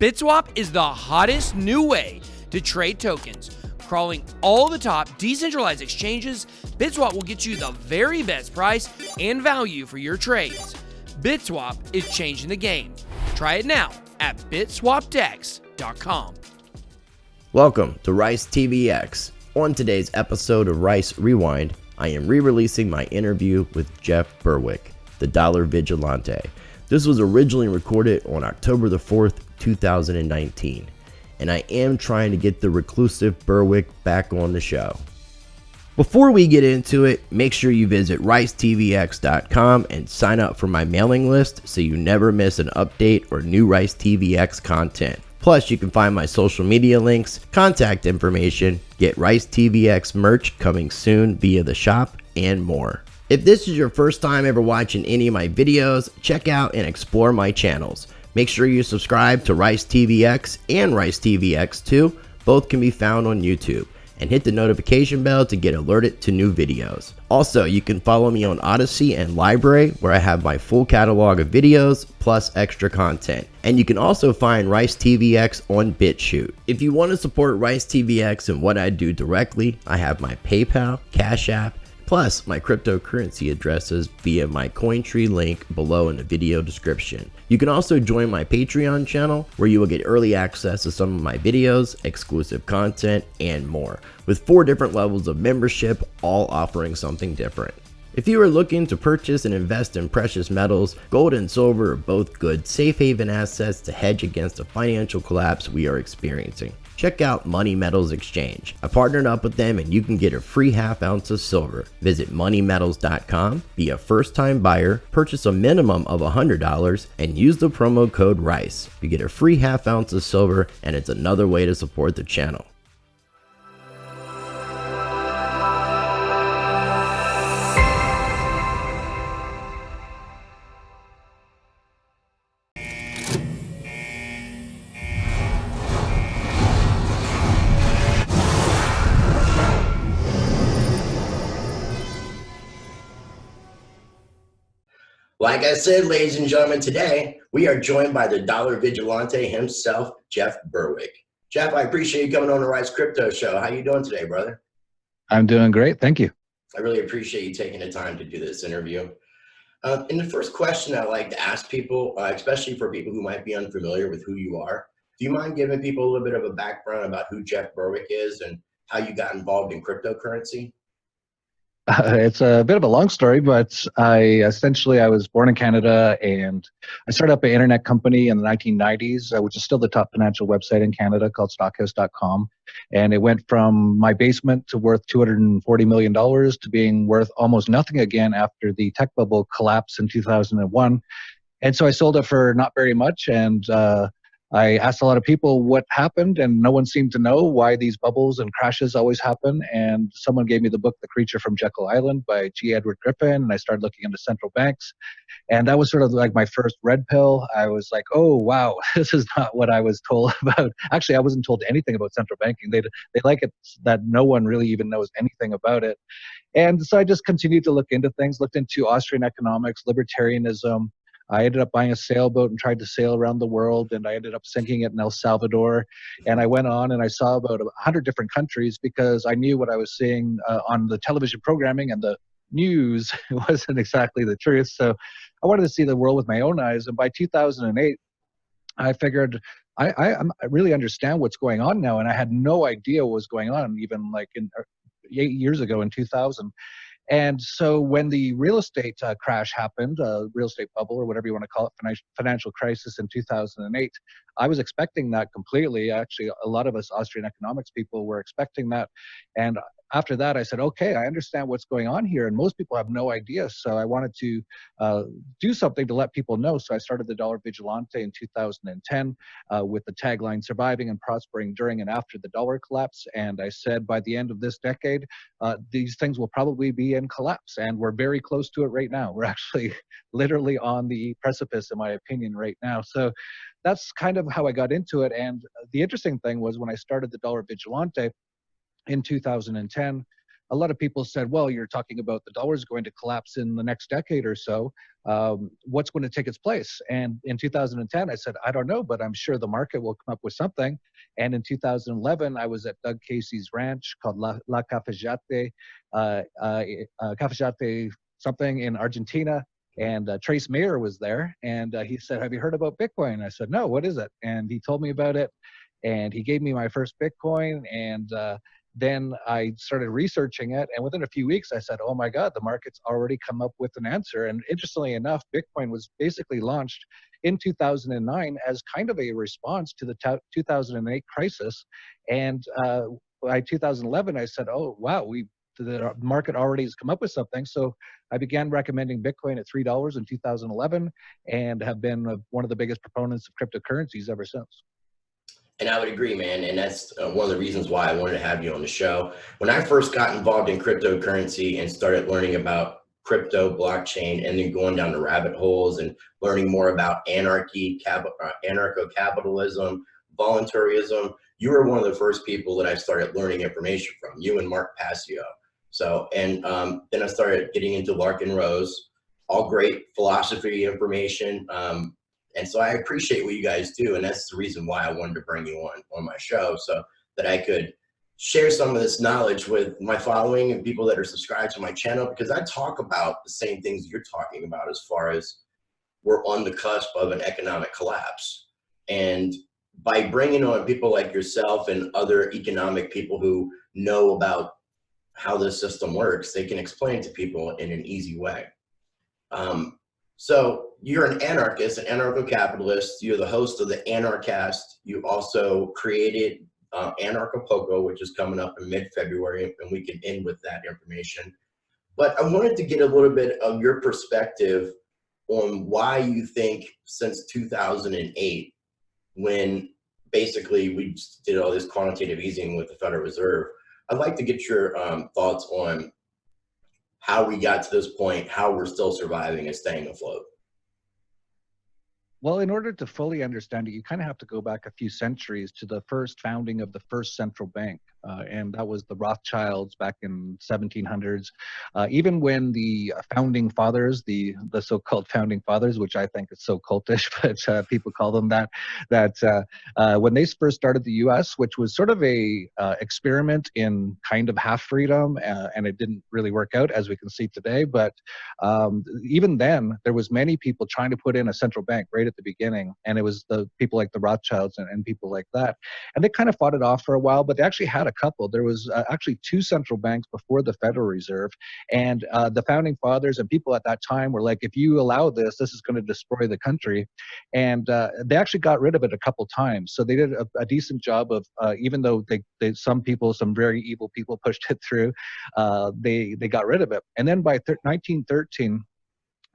BitSwap is the hottest new way to trade tokens. Crawling all the top decentralized exchanges, BitSwap will get you the very best price and value for your trades. BitSwap is changing the game. Try it now at bitswapdex.com. Welcome to Rice TVX. On today's episode of Rice Rewind, I am re-releasing my interview with Jeff Berwick, the Dollar Vigilante. This was originally recorded on October the 4th, 2019, and I am trying to get the reclusive Berwick back on the show. Before we get into it, make sure you visit ricecrypto.crypto and sign up for my mailing list so you never miss an update or new Rice TVX content. Plus, you can find my social media links, contact information, get Rice TVX merch coming soon via the shop, and more. If this is your first time ever watching any of my videos, check out and explore my channels. Make sure you subscribe to Rice TVX and Rice TVX2, both can be found on YouTube, and hit the notification bell to get alerted to new videos. Also, you can follow me on Odyssey and Library, where I have my full catalog of videos plus extra content. And you can also find Rice TVX on BitChute. If you want to support Rice TVX and what I do directly, I have my PayPal, Cash App, plus my cryptocurrency addresses via my Cointree link below in the video description. You can also join my Patreon channel, where you will get early access to some of my videos, exclusive content, and more, with 4 different levels of membership, all offering something different. If you are looking to purchase and invest in precious metals, gold and silver are both good safe haven assets to hedge against the financial collapse we are experiencing. Check out Money Metals Exchange. I partnered up with them and you can get a free half ounce of silver. Visit moneymetals.com, be a first time buyer, purchase a minimum of $100, and use the promo code RICE. You get a free half ounce of silver, and it's another way to support the channel. Like I said, ladies and gentlemen, today we are joined by the Dollar Vigilante himself, Jeff Berwick. Jeff, I appreciate you coming on the Rice Crypto Show. How you doing today, brother? I'm doing great, thank you. I really appreciate you taking the time to do this interview. And the first question I like to ask people, especially for people who might be unfamiliar with who you are, do you mind giving people a little bit of a background about who Jeff Berwick is and how you got involved in cryptocurrency? It's a bit of a long story, but I was born in Canada, and I started up an internet company in the 1990s, which is still the top financial website in Canada, called stockhouse.com. And it went from my basement to worth $240 million to being worth almost nothing again after the tech bubble collapsed in 2001. And so I sold it for not very much, and I asked a lot of people what happened, and no one seemed to know why these bubbles and crashes always happen. And someone gave me the book, The Creature from Jekyll Island by G. Edward Griffin, and I started looking into central banks. And that was sort of like my first red pill. I was like, oh, wow, this is not what I was told about. Actually, I wasn't told anything about central banking. They like it that no one really even knows anything about it. And so I just continued to look into things, looked into Austrian economics, libertarianism. I ended up buying a sailboat and tried to sail around the world, and I ended up sinking it in El Salvador. And I went on and I saw about 100 different countries, because I knew what I was seeing on the television programming and the news wasn't exactly the truth. So I wanted to see the world with my own eyes. And by 2008, I figured I really understand what's going on now. And I had no idea what was going on, even like 8 years ago in 2000. And so when the real estate crash happened, real estate bubble, or whatever you want to call it, financial crisis in 2008, I was expecting that completely. Actually, a lot of us Austrian economics people were expecting that. And after that, I said, okay, I understand what's going on here. And most people have no idea. So I wanted to do something to let people know. So I started the Dollar Vigilante in 2010 with the tagline, surviving and prospering during and after the dollar collapse. And I said, by the end of this decade, these things will probably be in collapse. And we're very close to it right now. We're actually literally on the precipice, in my opinion, right now. So that's kind of how I got into it. And the interesting thing was, when I started the Dollar Vigilante in 2010, a lot of people said, well, you're talking about the dollar is going to collapse in the next decade or so. What's going to take its place? And in 2010, I said, I don't know, but I'm sure the market will come up with something. And in 2011, I was at Doug Casey's ranch called La Cafejate, Cafejate something in Argentina. And Trace Mayer was there, and he said, have you heard about Bitcoin? I said, no, what is it? And he told me about it, and he gave me my first Bitcoin, and then I started researching it, and within a few weeks, I said, oh my God, the market's already come up with an answer. And interestingly enough, Bitcoin was basically launched in 2009 as kind of a response to the 2008 crisis. And by 2011, I said, oh, wow, the market already has come up with something. So I began recommending Bitcoin at $3 in 2011 and have been one of the biggest proponents of cryptocurrencies ever since. And I would agree, man. And that's one of the reasons why I wanted to have you on the show. When I first got involved in cryptocurrency and started learning about crypto, blockchain, and then going down the rabbit holes and learning more about anarcho-capitalism, voluntarism, you were one of the first people that I started learning information from, you and Mark Passio. So, and then I started getting into Larkin Rose, all great philosophy information. And so I appreciate what you guys do. And that's the reason why I wanted to bring you on my show, so that I could share some of this knowledge with my following and people that are subscribed to my channel, because I talk about the same things you're talking about as far as we're on the cusp of an economic collapse. And by bringing on people like yourself and other economic people who know about how this system works, they can explain to people in an easy way. So you're an anarchist, an anarcho-capitalist. You're the host of the Anarchast. You also created Anarcho-Poco, which is coming up in mid-February, and we can end with that information. But I wanted to get a little bit of your perspective on why you think since 2008, when basically we did all this quantitative easing with the Federal Reserve, I'd like to get your thoughts on how we got to this point, how we're still surviving and staying afloat. Well, in order to fully understand it, you kind of have to go back a few centuries to the first founding of the first central bank. And that was the Rothschilds back in 1700s. Even when the founding fathers, the so-called founding fathers, which I think is so cultish, but people call them that when they first started the U.S., which was sort of a experiment in kind of half freedom, and it didn't really work out, as we can see today. But even then, there was many people trying to put in a central bank right at the beginning, and it was the people like the Rothschilds and people like that. And they kind of fought it off for a while, but they actually had a couple. There was actually two central banks before the Federal Reserve, and the founding fathers and people at that time were like, if you allow this, this is going to destroy the country. And they actually got rid of it a couple times. So they did a decent job of, even though some very evil people pushed it through, they got rid of it. And then by 1913,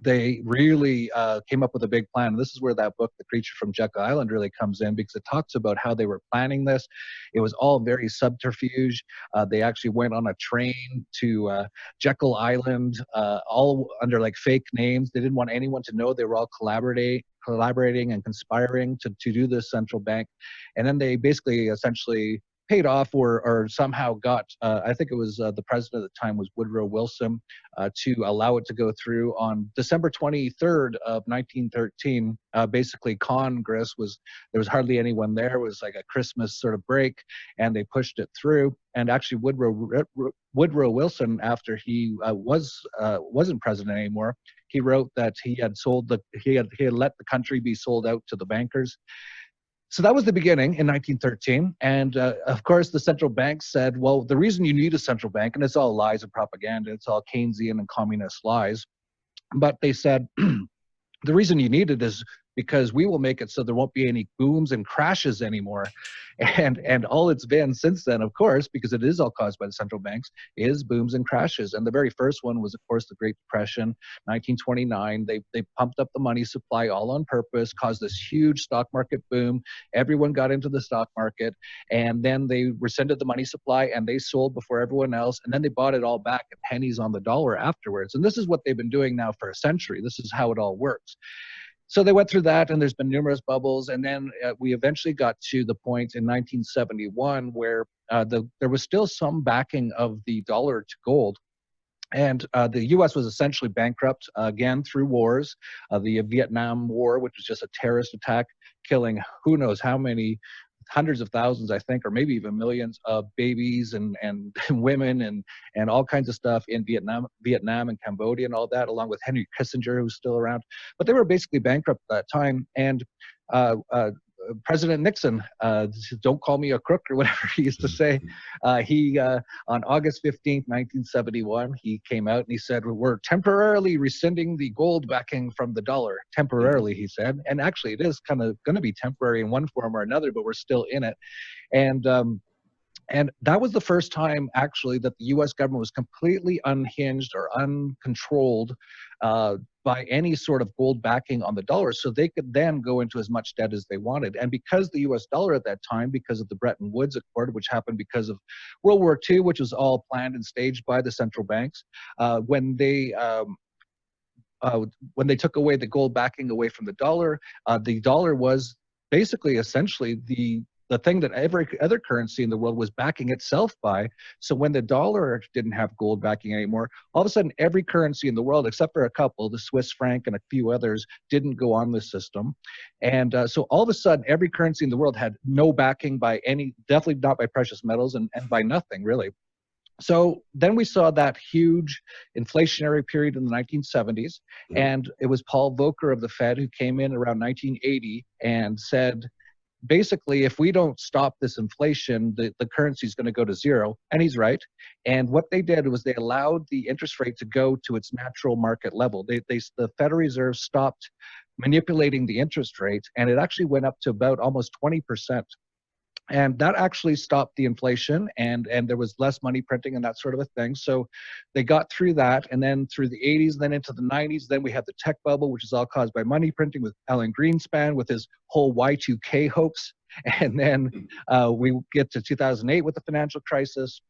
they really came up with a big plan. And this is where that book, The Creature from Jekyll Island, really comes in, because it talks about how they were planning this. It was all very subterfuge. They actually went on a train to Jekyll Island, all under like fake names. They didn't want anyone to know they were all collaborating and conspiring to do this central bank. And then they basically essentially paid off or somehow got, I think it was the president at the time was Woodrow Wilson, to allow it to go through on December 23rd of 1913. Basically, Congress there was hardly anyone there. It was like a Christmas sort of break, and they pushed it through. And actually, Woodrow Wilson, after he wasn't president anymore, he wrote that he had let the country be sold out to the bankers. So that was the beginning in 1913. And of course, the central bank said, well, the reason you need a central bank, and it's all lies and propaganda, it's all Keynesian and communist lies, but they said, the reason you need it is because we will make it so there won't be any booms and crashes anymore. And all it's been since then, of course, because it is all caused by the central banks, is booms and crashes. And the very first one was, of course, the Great Depression, 1929. They pumped up the money supply all on purpose, caused this huge stock market boom. Everyone got into the stock market, and then they rescinded the money supply and they sold before everyone else. And then they bought it all back at pennies on the dollar afterwards. And this is what they've been doing now for a century. This is how it all works. So they went through that, and there's been numerous bubbles, and then we eventually got to the point in 1971 where there was still some backing of the dollar to gold. And the U.S. was essentially bankrupt again through wars. The Vietnam War, which was just a terrorist attack, killing who knows how many hundreds of thousands, I think, or maybe even millions of babies and women and all kinds of stuff in Vietnam and Cambodia and all that, along with Henry Kissinger, who's still around. But they were basically bankrupt at that time. And President Nixon, don't call me a crook or whatever he used to say. He on August 15th, 1971, he came out and he said, we're temporarily rescinding the gold backing from the dollar. Temporarily, he said. And actually, it is kind of going to be temporary in one form or another, but we're still in it. And that was the first time, actually, that the U.S. government was completely unhinged or uncontrolled by any sort of gold backing on the dollar, so they could then go into as much debt as they wanted. And because the U.S. dollar at that time, because of the Bretton Woods Accord, which happened because of World War II, which was all planned and staged by the central banks, when they took away the gold backing away from the dollar was basically essentially the thing that every other currency in the world was backing itself by. So when the dollar didn't have gold backing anymore, all of a sudden every currency in the world, except for a couple, the Swiss franc and a few others, didn't go on the system. And so all of a sudden every currency in the world had no backing by any, definitely not by precious metals and by nothing really. So then we saw that huge inflationary period in the 1970s, and it was Paul Volcker of the Fed who came in around 1980 and said, basically, if we don't stop this inflation, the currency is going to go to zero. And he's right. And what they did was they allowed the interest rate to go to its natural market level. The Federal Reserve stopped manipulating the interest rate, and it actually went up to about almost 20%. And that actually stopped the inflation, and there was less money printing and that sort of a thing. So they got through that, and then through the 80s, then into the 90s, then we had the tech bubble, which is all caused by money printing with Alan Greenspan with his whole Y2K hoax. And then we get to 2008 with the financial crisis.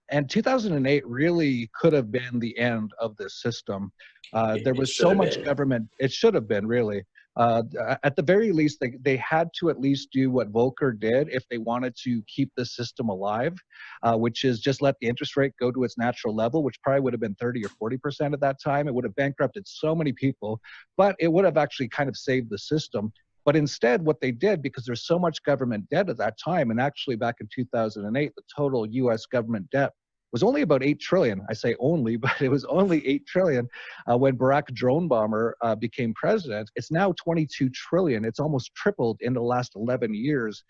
And 2008 really could have been the end of this system. There was so much government. It should have been, really. At the very least, they had to at least do what Volcker did if they wanted to keep the system alive, which is just let the interest rate go to its natural level, which probably would have been 30 or 40% at that time. It would have bankrupted so many people, but it would have actually kind of saved the system. But instead, what they did, because there's so much government debt at that time, and actually back in 2008, the total U.S. government debt was only about 8 trillion. I say only, but it was only 8 trillion when Barack drone bomber became president. It's now 22 trillion. It's almost tripled in the last 11 years.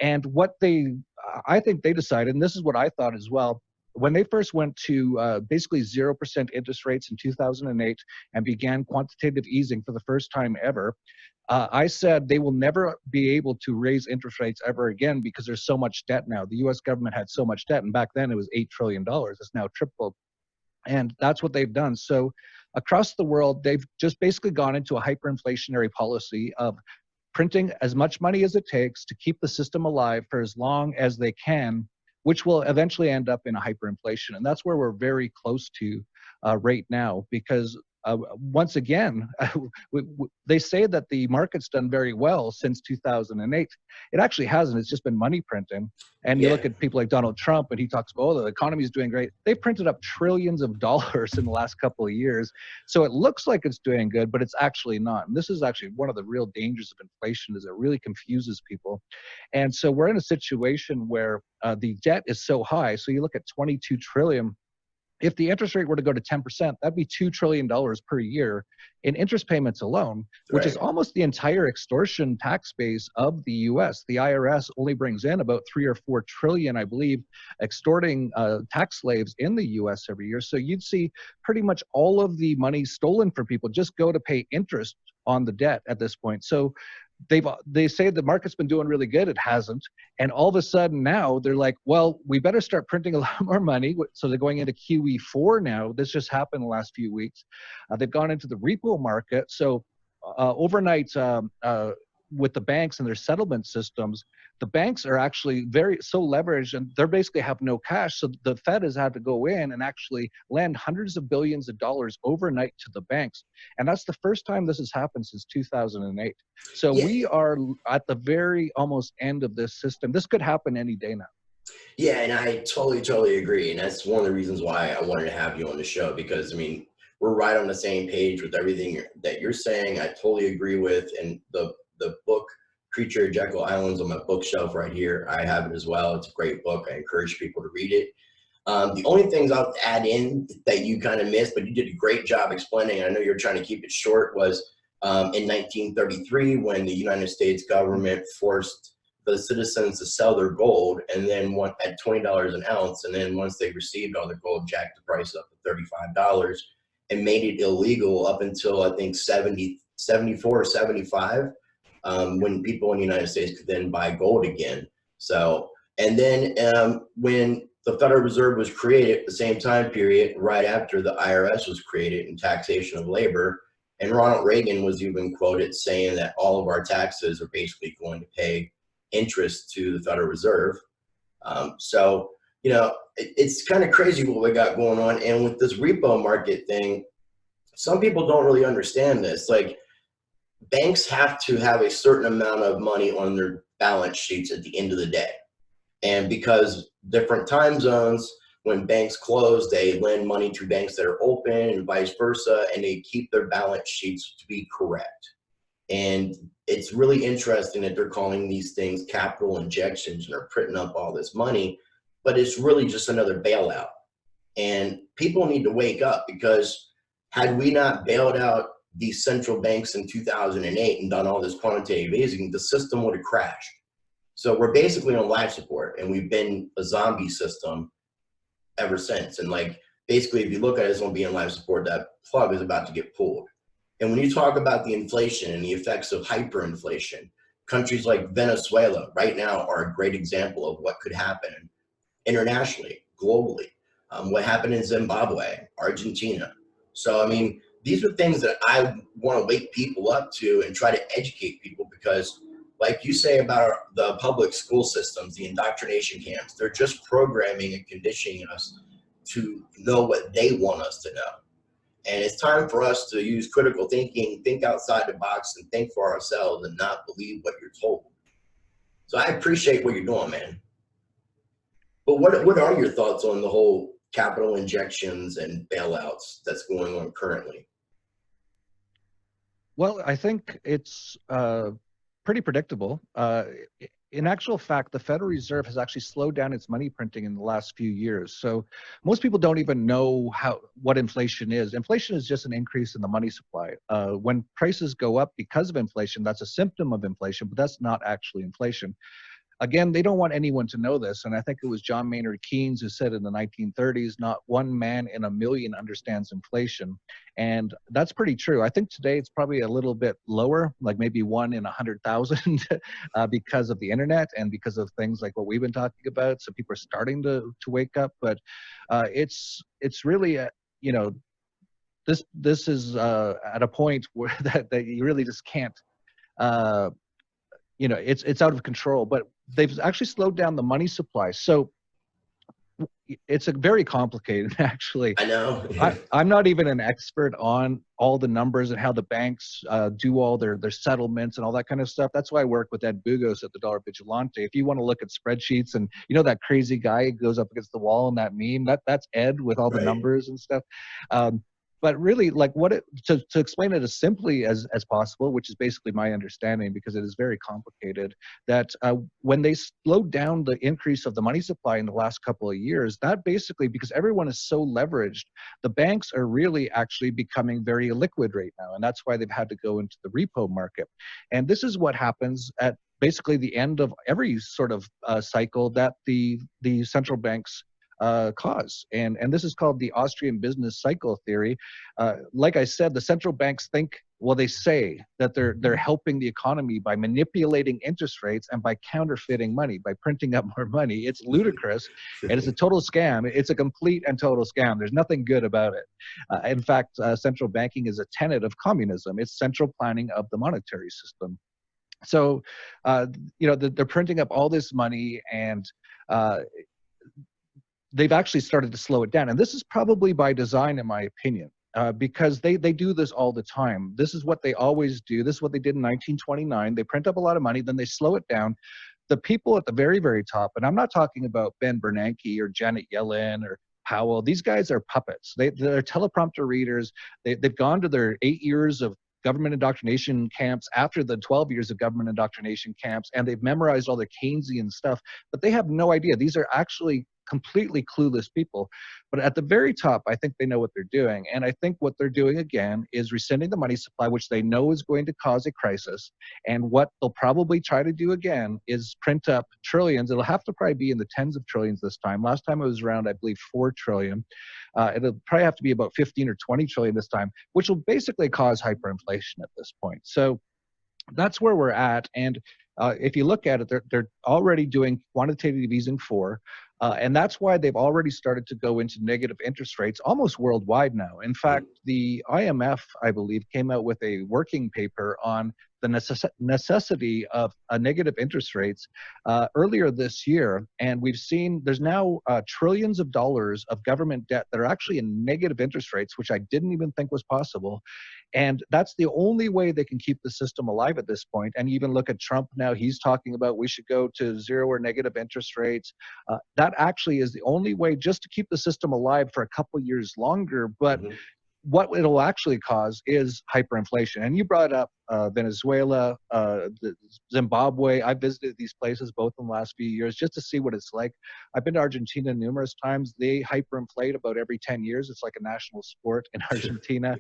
And what I think they decided, and this is what I thought as well, when they first went to basically 0% interest rates in 2008 and began quantitative easing for the first time ever, I said they will never be able to raise interest rates ever again because there's so much debt now. The U.S. government had so much debt, and back then it was $8 trillion. It's now tripled. And that's what they've done. So across the world, they've just basically gone into a hyperinflationary policy of printing as much money as it takes to keep the system alive for as long as they can, which will eventually end up in a hyperinflation. And that's where we're very close to right now, because once again, they say that the market's done very well since 2008. It actually hasn't. It's just been money printing. And you look at people like Donald Trump, and he talks about, oh, the economy is doing great. They've printed up trillions of dollars in the last couple of years. So it looks like it's doing good, but it's actually not. And this is actually one of the real dangers of inflation, is it really confuses people. And so we're in a situation where the debt is so high. So you look at 22 trillion. If the interest rate were to go to 10%, that'd be $2 trillion per year in interest payments alone, which is almost the entire extortion tax base of the U.S. The IRS only brings in about 3 or 4 trillion, I believe, extorting tax slaves in the U.S. every year. So you'd see pretty much all of the money stolen from people just go to pay interest on the debt at this point. So they say the market's been doing really good. It hasn't. And all of a sudden now they're like, well, we better start printing a lot more money. So they're going into QE4 now. This just happened the last few weeks. They've gone into the repo market. So overnight with the banks and their settlement systems, the banks are actually so leveraged, and they basically have no cash. So the Fed has had to go in and actually lend hundreds of billions of dollars overnight to the banks. And that's the first time this has happened since 2008. So Yeah, we are at the very almost end of this system. This could happen any day now. yeah, and I totally agree. And that's one of the reasons why I wanted to have you on the show, because I mean, we're right on the same page with everything that you're saying. I totally agree with. And the book Creature Jekyll Island's on my bookshelf right here. I have it as well. It's a great book. I encourage people to read it. The only things I'll add in that you kind of missed, but you did a great job explaining, I know you're trying to keep it short, was in 1933 when the United States government forced the citizens to sell their gold, and then at $20 an ounce, and then once they received all their gold, jacked the price up to $35 and made it illegal up until I think 74 or 75, when people in the United States could then buy gold again. So, and then when the Federal Reserve was created at the same time period, right after the IRS was created and taxation of labor, and Ronald Reagan was even quoted saying that all of our taxes are basically going to pay interest to the Federal Reserve. So, you know, it's kind of crazy what we got going on. And with this repo market thing, some people don't really understand this. Like, banks have to have a certain amount of money on their balance sheets at the end of the day. And because different time zones, when banks close, they lend money to banks that are open and vice versa, and they keep their balance sheets to be correct. And it's really interesting that they're calling these things capital injections and are printing up all this money, but it's really just another bailout. And people need to wake up, because had we not bailed out these central banks in 2008 and done all this quantitative easing, the system would have crashed. So we're basically on life support, and we've been a zombie system ever since. And like, basically, if you look at it as on being life support, that plug is about to get pulled. And when you talk about the inflation and the effects of hyperinflation, countries like Venezuela right now are a great example of what could happen internationally, globally. What happened in Zimbabwe, Argentina. So, I mean, these are things that I want to wake people up to and try to educate people, because like you say about the public school systems, the indoctrination camps, they're just programming and conditioning us to know what they want us to know. And it's time for us to use critical thinking, think outside the box, and think for ourselves and not believe what you're told. So I appreciate what you're doing, man. But what are your thoughts on the whole capital injections and bailouts that's going on currently? Well, I think it's pretty predictable. In actual fact, the Federal Reserve has actually slowed down its money printing in the last few years. So most people don't even know what inflation is. Inflation is just an increase in the money supply. When prices go up because of inflation, that's a symptom of inflation, but that's not actually inflation. Again, they don't want anyone to know this. And I think it was John Maynard Keynes who said in the 1930s, not one man in a million understands inflation. And that's pretty true. I think today it's probably a little bit lower, like maybe 1 in 100,000 because of the internet and because of things like what we've been talking about. So people are starting to wake up, but it's really, you know, this is at a point where that you really just can't, you know, it's out of control. But they've actually slowed down the money supply. So it's a very complicated, actually. I know. I'm not even an expert on all the numbers and how the banks do all their settlements and all that kind of stuff. That's why I work with Ed Bugos at the Dollar Vigilante. If you want to look at spreadsheets, and you know that crazy guy who goes up against the wall in that meme, that's Ed with all the numbers and stuff. But really, like, to explain it as simply as possible, which is basically my understanding, because it is very complicated, that when they slowed down the increase of the money supply in the last couple of years, that basically, because everyone is so leveraged, the banks are really actually becoming very illiquid right now. And that's why they've had to go into the repo market. And this is what happens at basically the end of every sort of cycle that the central banks cause. And this is called the Austrian business cycle theory. Like I said, the central banks think, well, they say that they're helping the economy by manipulating interest rates and by counterfeiting money, by printing up more money. It's ludicrous, and it's a total scam. It's a complete and total scam. There's nothing good about it. In fact, central banking is a tenet of communism. It's central planning of the monetary system. So, they're printing up all this money, and uh, they've actually started to slow it down. And this is probably by design, in my opinion, because they do this all the time. This is what they always do. This is what they did in 1929. They print up a lot of money, then they slow it down. The people at the very, very top, and I'm not talking about Ben Bernanke or Janet Yellen or Powell. These guys are puppets. They're teleprompter readers. They've gone to their 8 years of government indoctrination camps after the 12 years of government indoctrination camps, and they've memorized all the Keynesian stuff, but they have no idea. These are actually completely clueless people. But at the very top, I think they know what they're doing. And I think what they're doing again is rescinding the money supply, which they know is going to cause a crisis. And what they'll probably try to do again is print up trillions. It'll have to probably be in the tens of trillions this time. Last time it was around, I believe, 4 trillion. It'll probably have to be about 15 or 20 trillion this time, which will basically cause hyperinflation at this point. So that's where we're at. And if you look at it, they're already doing quantitative easing 4. And that's why they've already started to go into negative interest rates almost worldwide now. In fact, the IMF, I believe, came out with a working paper on the necessity of negative interest rates earlier this year. And we've seen there's now trillions of dollars of government debt that are actually in negative interest rates, which I didn't even think was possible. And that's the only way they can keep the system alive at this point. And even look at Trump now, he's talking about we should go to 0 or negative interest rates. That actually is the only way just to keep the system alive for a couple years longer. But what it'll actually cause is hyperinflation. And you brought up Venezuela, Zimbabwe. I visited these places both in the last few years just to see what it's like. I've been to Argentina numerous times. They hyperinflate about every 10 years. It's like a national sport in Argentina.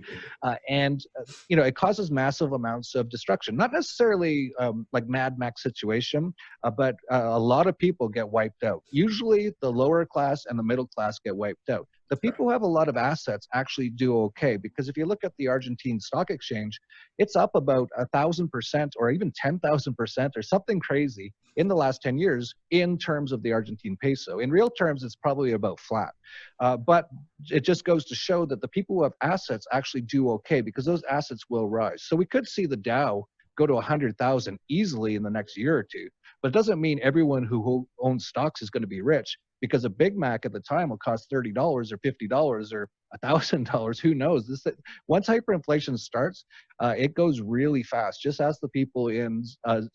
It causes massive amounts of destruction. Not necessarily like Mad Max situation, but a lot of people get wiped out. Usually the lower class and the middle class get wiped out. The people who have a lot of assets actually do okay, because if you look at the Argentine stock exchange, it's up about 1,000% or even 10,000% or something crazy in the last 10 years in terms of the Argentine peso. In real terms, it's probably about flat. But it just goes to show that the people who have assets actually do okay because those assets will rise. So we could see the Dow go to 100,000 easily in the next year or two. But it doesn't mean everyone who owns stocks is going to be rich, because a Big Mac at the time will cost $30 or $50 or $1,000. Who knows? Once hyperinflation starts, it goes really fast. Just ask the people in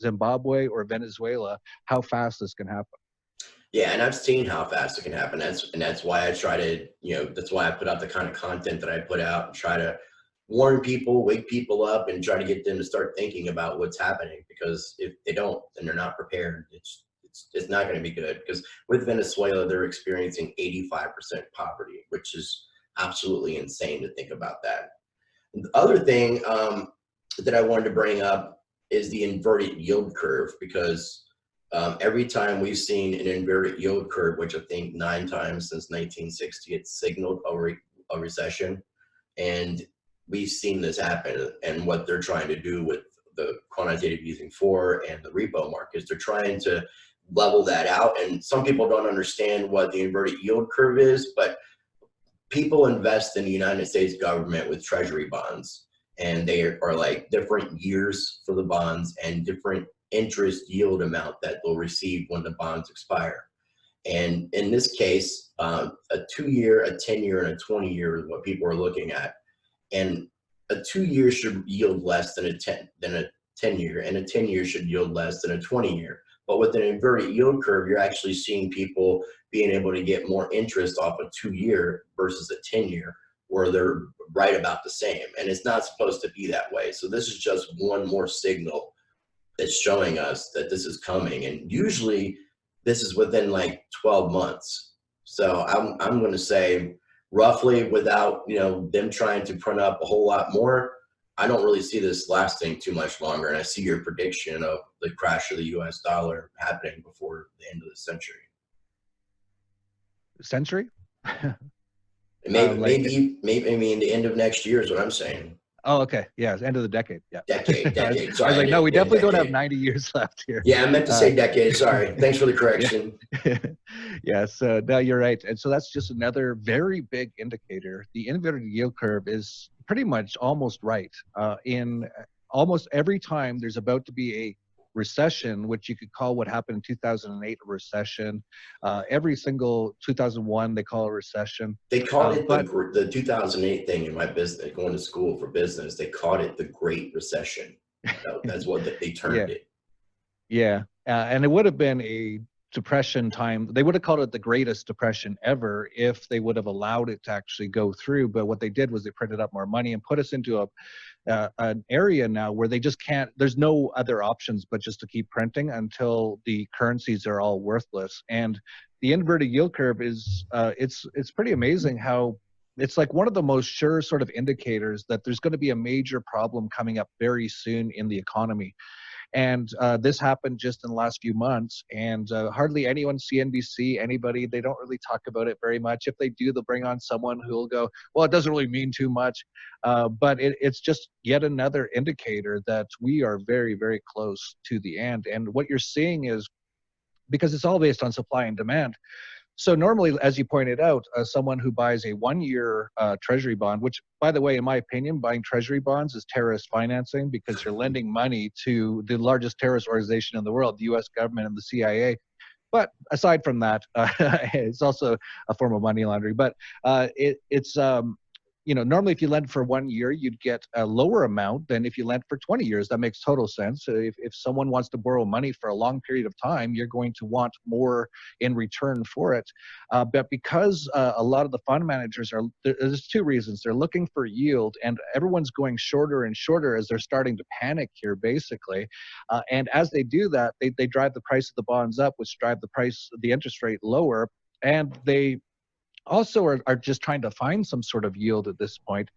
Zimbabwe or Venezuela how fast this can happen. Yeah, and I've seen how fast it can happen. That's why I try to, that's why I put out the kind of content that I put out and try to warn people, wake people up, and try to get them to start thinking about what's happening. Because if they don't, then they're not prepared. It's not going to be good. Because with Venezuela, they're experiencing 85% poverty, which is absolutely insane to think about that. And the other thing that I wanted to bring up is the inverted yield curve, because every time we've seen an inverted yield curve, which I think 9 times since 1960, it's signaled a recession. And we've seen this happen. And what they're trying to do with the quantitative easing 4 and the repo markets, they're trying to level that out. And some people don't understand what the inverted yield curve is, but people invest in the United States government with treasury bonds, and they are like different years for the bonds and different interest yield amount that they'll receive when the bonds expire. And in this case, a 2-year, a 10-year, and a 20-year is what people are looking at. And a 2-year should yield less than a 10-year, and a 10-year should yield less than a 20-year. But with an inverted yield curve, you're actually seeing people being able to get more interest off a 2-year versus a 10-year, where they're right about the same. And it's not supposed to be that way. So this is just one more signal that's showing us that this is coming. And usually this is within like 12 months. So I'm going to say roughly, without them trying to print up a whole lot more, I don't really see this lasting too much longer. And I see your prediction of the crash of the US dollar happening before the end of the century. Century? Maybe the end of next year is what I'm saying. Oh, okay. Yeah, end of the decade. Yeah. Decade. Sorry. I was like, no, we definitely don't have 90 years left here. Yeah, I meant to say decade. Sorry. Thanks for the correction. Yeah, so no, you're right. And so that's just another very big indicator. The inverted yield curve is pretty much almost right. In almost every time there's about to be a recession, which you could call what happened in 2008 a recession. Every single 2001 they call a recession. They called it But the 2008 thing in my business, going to school for business. They called it the Great Recession. That's what they yeah, termed it. yeah, and it would have been a depression time. They would have called it the greatest depression ever if they would have allowed it to actually go through. But what they did was they printed up more money and put us into an area now where they just can't. There's no other options but just to keep printing until the currencies are all worthless. And the inverted yield curve is it's pretty amazing how it's like one of the most sure sort of indicators that there's going to be a major problem coming up very soon in the economy. And this happened just in the last few months, and hardly anyone, CNBC, anybody, they don't really talk about it very much. If they do, they'll bring on someone who will go, well, it doesn't really mean too much. But it's just yet another indicator that we are very, very close to the end. And what you're seeing is, because it's all based on supply and demand, so normally, as you pointed out, someone who buys a 1-year treasury bond, which, by the way, in my opinion, buying treasury bonds is terrorist financing because you're lending money to the largest terrorist organization in the world, the U.S. government and the CIA. But aside from that, it's also a form of money laundering. But it's normally if you lend for 1 year, you'd get a lower amount than if you lent for 20 years. That makes total sense. So if someone wants to borrow money for a long period of time, you're going to want more in return for it. But because a lot of the fund managers there's two reasons. They're looking for yield, and everyone's going shorter and shorter as they're starting to panic here, basically. And as they do that, they drive the price of the bonds up, which drive the interest rate lower. And they also are just trying to find some sort of yield at this point.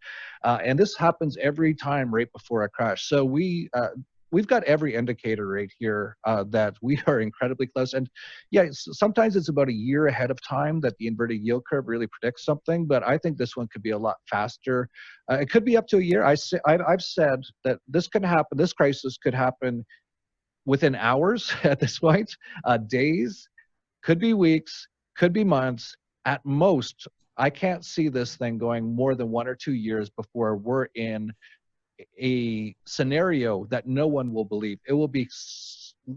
And this happens every time right before a crash. So we've got every indicator right here that we are incredibly close. And yeah, sometimes it's about a year ahead of time that the inverted yield curve really predicts something, but I think this one could be a lot faster. It could be up to a year. I've said that this could happen. This crisis could happen within hours at this point, days, could be weeks, could be months. At most, I can't see this thing going more than 1 or 2 years before we're in a scenario that no one will believe. It will be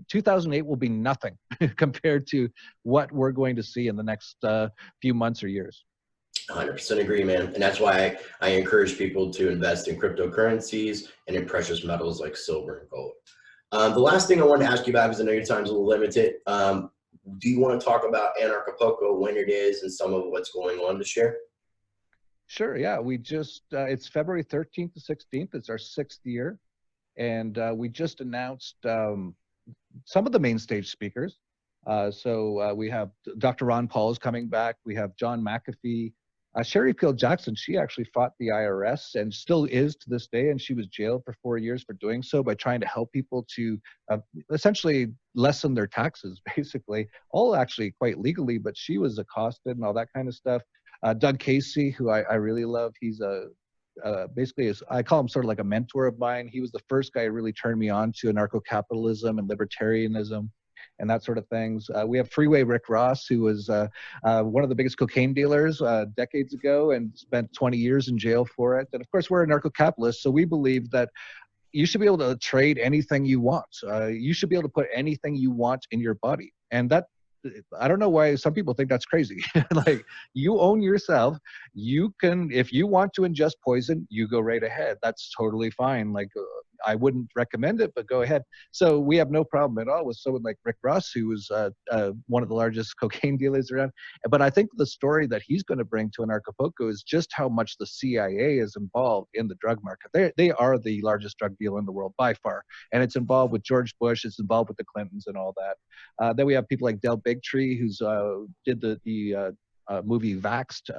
2008 will be nothing compared to what we're going to see in the next few months or years. 100% agree, man. And that's why I encourage people to invest in cryptocurrencies and in precious metals like silver and gold. The last thing I wanted to ask you about, because I know your time's a little limited, do you want to talk about Anarchapulco, when it is, and some of what's going on this year? Sure, yeah. We just, it's February 13th to 16th. It's our 6th year. And we just announced some of the main stage speakers. So we have Dr. Ron Paul is coming back. We have John McAfee. Sherry Peel Jackson, she actually fought the IRS and still is to this day, and she was jailed for 4 years for doing so by trying to help people to essentially lessen their taxes, basically, all actually quite legally, but she was accosted and all that kind of stuff. Doug Casey, who I really love, he's basically, I call him sort of like a mentor of mine. He was the first guy who really turned me on to anarcho-capitalism and libertarianism and that sort of things. We have Freeway Rick Ross, who was one of the biggest cocaine dealers decades ago and spent 20 years in jail for it. And of course, we're anarcho-capitalists, so we believe that you should be able to trade anything you want. You should be able to put anything you want in your body. And that, I don't know why some people think that's crazy. Like, you own yourself. You can, if you want to ingest poison, you go right ahead. That's totally fine. Like, I wouldn't recommend it, but go ahead. So we have no problem at all with someone like Rick Ross, who was one of the largest cocaine dealers around. But I think the story that he's going to bring to Anarchapulco is just how much the CIA is involved in the drug market. They are the largest drug dealer in the world by far. And it's involved with George Bush. It's involved with the Clintons and all that. Then we have people like Del Bigtree, who's did the movie Vaxxed,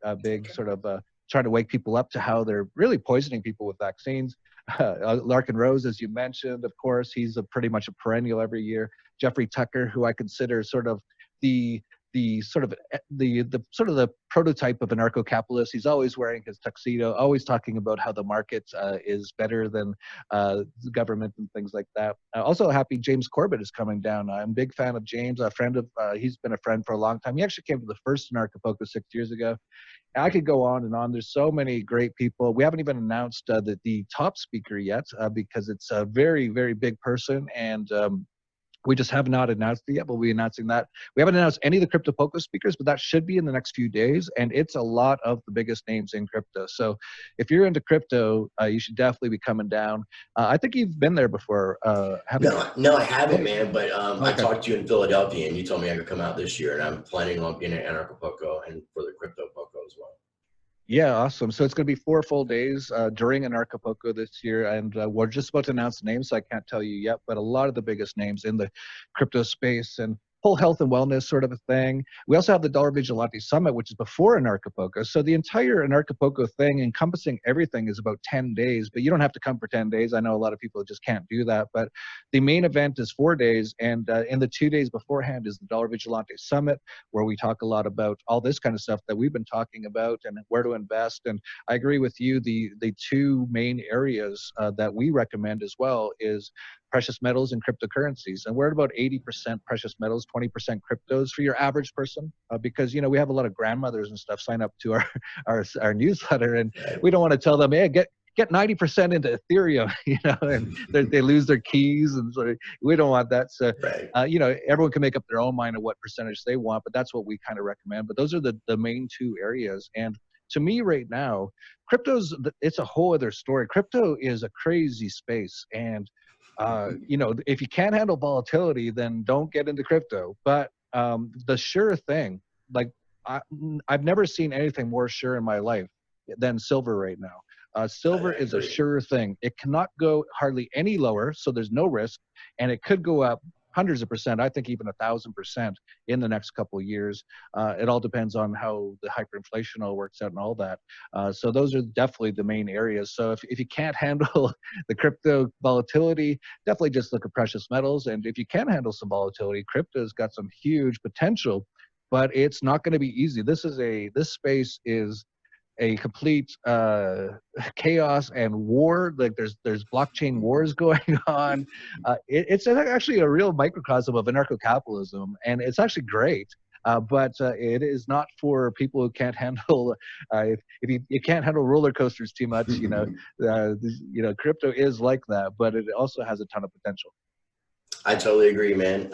a big sort of trying to wake people up to how they're really poisoning people with vaccines. Larkin Rose, as you mentioned, of course, he's pretty much a perennial every year. Jeffrey Tucker, who I consider sort of the the sort of the prototype of an anarcho-capitalist. He's always wearing his tuxedo, always talking about how the market is better than the government and things like that. Also happy James Corbett is coming down. I'm a big fan of James, a friend of, he's been a friend for a long time. He actually came to the first Anarchapulco 6 years ago. I could go on and on. There's so many great people. We haven't even announced the top speaker yet because it's a very, very big person, and we just have not announced it yet. We'll be announcing that. We haven't announced any of the CryptoPoco speakers, but that should be in the next few days. And it's a lot of the biggest names in crypto. So if you're into crypto, you should definitely be coming down. I think you've been there before. No, I haven't, man. But Okay. I talked to you in Philadelphia, and you told me I could come out this year, and I'm planning on being at Anarchapulco and for the CryptoPoco as well. Yeah, awesome. So it's going to be 4 full days during Anarchapulco this year, and we're just about to announce the names, so I can't tell you yet, but a lot of the biggest names in the crypto space and whole health and wellness sort of a thing. We also have the Dollar Vigilante Summit, which is before Anarchapulco. So the entire Anarchapulco thing, encompassing everything, is about 10 days, but you don't have to come for 10 days. I know a lot of people just can't do that, but the main event is 4 days, and in the 2 days beforehand is the Dollar Vigilante Summit, where we talk a lot about all this kind of stuff that we've been talking about and where to invest. And I agree with you, the 2 main areas that we recommend as well is precious metals and cryptocurrencies. And we're at about 80% precious metals, 20% cryptos for your average person, because, we have a lot of grandmothers and stuff sign up to our newsletter, and we don't want to tell them, hey, get 90% into Ethereum, and they lose their keys, and so we don't want that. So, everyone can make up their own mind of what percentage they want, but that's what we kind of recommend. But those are the main 2 areas. And to me right now, it's a whole other story. Crypto is a crazy space, and if you can't handle volatility, then don't get into crypto. But the sure thing, like I've never seen anything more sure in my life than silver right now. Silver is a sure thing. It cannot go hardly any lower, so there's no risk, and it could go up hundreds of percent, I think even 1,000% in the next couple of years. It all depends on how the hyperinflation all works out and all that. So those are definitely the main areas. So if you can't handle the crypto volatility, definitely just look at precious metals. And if you can handle some volatility, crypto's got some huge potential, but it's not going to be easy. This space is a complete chaos and war. Like there's blockchain wars going on. It's actually a real microcosm of anarcho-capitalism, and it's actually great. But it is not for people who can't handle. If you can't handle roller coasters too much, crypto is like that. But it also has a ton of potential. I totally agree, man.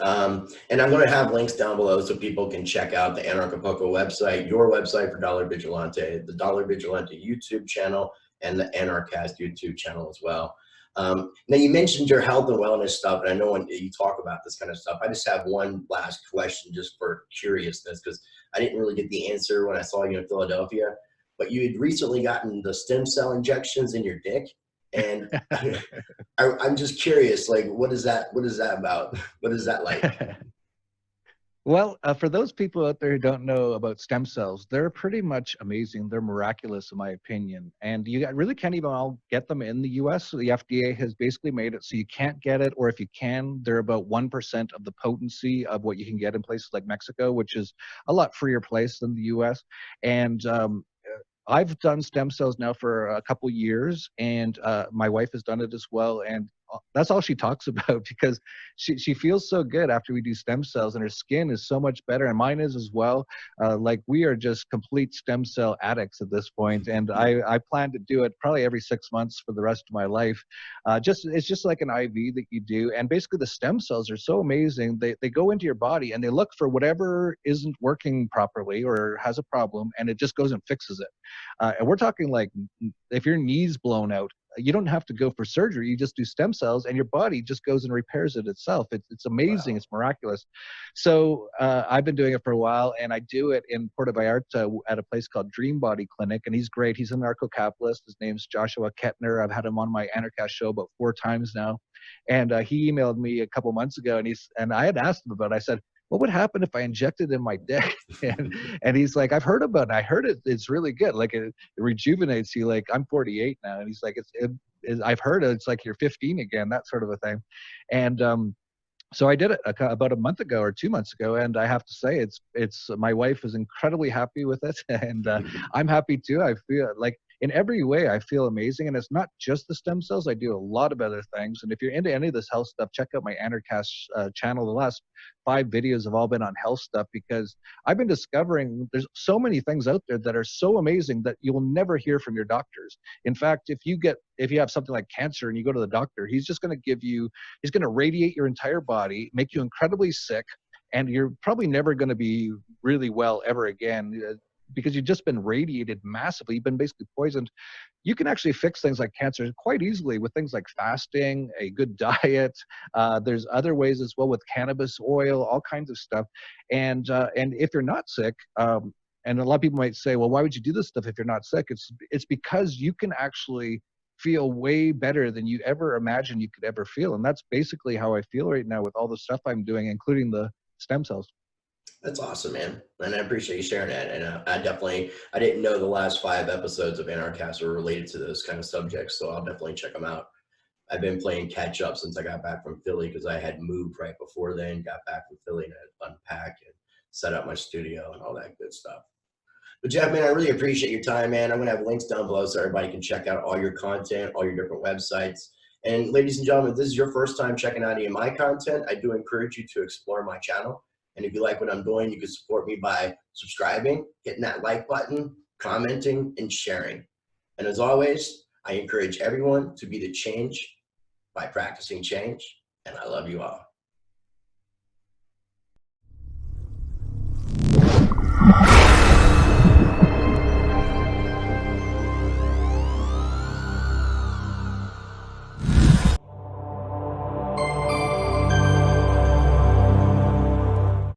And I'm going to have links down below so people can check out the Anarchapulco website, your website for Dollar Vigilante, the Dollar Vigilante YouTube channel, and the Anarchast YouTube channel as well. Now, you mentioned your health and wellness stuff, and I know when you talk about this kind of stuff, I just have one last question just for curiousness, because I didn't really get the answer when I saw you in Philadelphia, but you had recently gotten the stem cell injections in your dick. And I'm just curious, like, what is that about? What is that like? Well, for those people out there who don't know about stem cells, they're pretty much amazing. They're miraculous, in my opinion. And you really can't even all get them in the US. So the FDA has basically made it so you can't get it, or if you can, they're about 1% of the potency of what you can get in places like Mexico, which is a lot freer place than the US. And I've done stem cells now for a couple years, and my wife has done it as well. And that's all she talks about, because she feels so good after we do stem cells, and her skin is so much better, and mine is as well. Like, we are just complete stem cell addicts at this point, and I plan to do it probably every 6 months for the rest of my life. It's just like an IV that you do, and basically the stem cells are so amazing. They go into your body and they look for whatever isn't working properly or has a problem, and it just goes and fixes it. And we're talking like, if your knee's blown out, you don't have to go for surgery. You just do stem cells, and your body just goes and repairs it itself. It's amazing. Wow. It's miraculous. So I've been doing it for a while, and I do it in Puerto Vallarta at a place called Dream Body Clinic, and he's great. He's an anarcho-capitalist. His name's Joshua Kettner. I've had him on my Anarchast show about 4 times now, and he emailed me a couple months ago, and I had asked him about it. I said, what would happen if I injected in my dick? and he's like, I've heard about it. I heard it's really good. Like, it rejuvenates you. Like, I'm 48 now. And he's like, I've heard it's like you're 15 again, that sort of a thing. And So I did it about a month ago or 2 months ago, and I have to say, it's my wife is incredibly happy with it, and I'm happy too. I feel like in every way I feel amazing, and it's not just the stem cells. I do a lot of other things, and if you're into any of this health stuff, check out my Anarcast channel. The last 5 videos have all been on health stuff, because I've been discovering there's so many things out there that are so amazing that you will never hear from your doctors. In fact, if you have something like cancer and you go to the doctor, he's going to radiate your entire body, make you incredibly sick, and you're probably never going to be really well ever again, because you've just been radiated massively. You've been basically poisoned. You can actually fix things like cancer quite easily with things like fasting, a good diet. There's other ways as well with cannabis oil, all kinds of stuff. And if you're not sick, and a lot of people might say, well, why would you do this stuff if you're not sick? It's because you can actually feel way better than you ever imagined you could ever feel. And that's basically how I feel right now with all the stuff I'm doing, including the stem cells. That's awesome, man. And I appreciate you sharing that. And I didn't know the last 5 episodes of Anarcast were related to those kind of subjects. So I'll definitely check them out. I've been playing catch up since I got back from Philly, because I had moved right before then, got back from Philly, and I had unpacked and set up my studio and all that good stuff. But Jeff, man, I really appreciate your time, man. I'm going to have links down below so everybody can check out all your content, all your different websites. And ladies and gentlemen, if this is your first time checking out any of my content, I do encourage you to explore my channel. And if you like what I'm doing, you can support me by subscribing, hitting that like button, commenting, and sharing. And as always, I encourage everyone to be the change by practicing change. And I love you all.